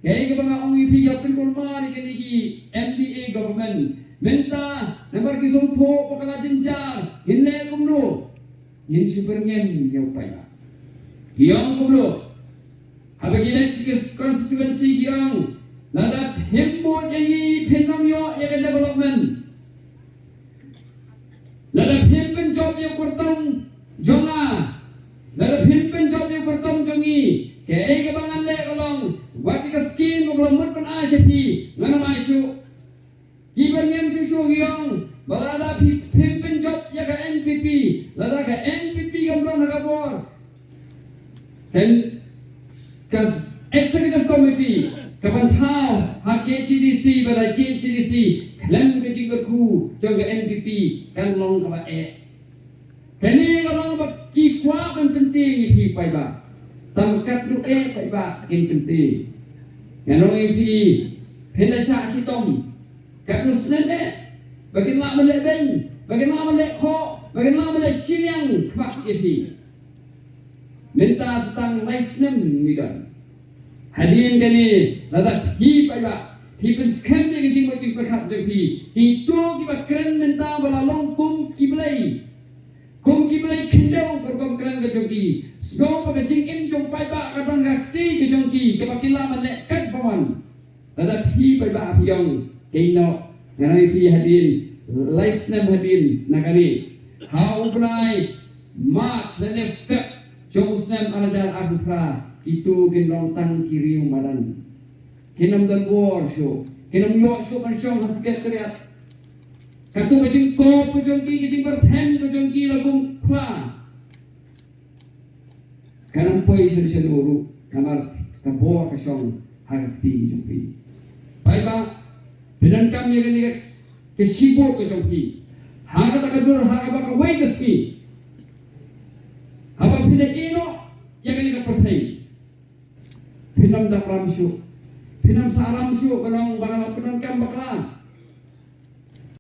Kaya ka mga ong ipiyap ng kulmari kaniki MDA government. Menta, namar kisong po pakalatinjar, hindi kumlo. Yin supermen yaw pa ya. Hiyang kumlo. Habang electric constituency hiyang lalat himbo yangi penomyo yakan development. Lalat himpen job yung kurtong jonga. Lalat himpen job yung kurtong jongi. Kaya ka bang ande kolong wati ka skin ko belum mut kan asyati ngana masuk kiban ngem susu yang balada pimpin job ya ka NPP lada ka NPP ka belum nakabor dan kas executive committee kapan tahu ha KCDC bala KCDC lem ke jingku jong ka NPP kan long ka kani kalong ba ki kwa kan penting hi pai ba tangkat lu pai ba kin penting yang orang ini penasihat si Tom, kat nusan bagaimana melek ben, bagaimana melek kok, bagaimana melek siang kebak ini. Minta setang laisnem midan. Hadirin kini, ladak hi payah, hi penskan dia kecing macam berkat jadi. Itu kita keren minta belalong kum kiblai kendau berkom keren kejoki. Sebab pagkacing injong payah kadang gakti kejoki kepakilah melek kat paman. Ladak hi payah piyong kino nganai pi hadirin laisnem hadirin nakani. How pernai March dan Feb Jongsem alajar abufra itu kinong tang kiri umadan. Kinong dan war show. Kinong yok show kan show hasket kriat. Katu kecing ko kejongki kecing berthen kejongki lagum pla. Kanang poi seluruh kamar kaboa kasong harti kejongki. Baik bang, benan kami ini kesibuk kejongki. Harga takadur harga bakawai kesi. Apa pindah ino yang ini kepercayai. Pinam dak ramsu, pinam saramsu kalau barang pinam kam bakla.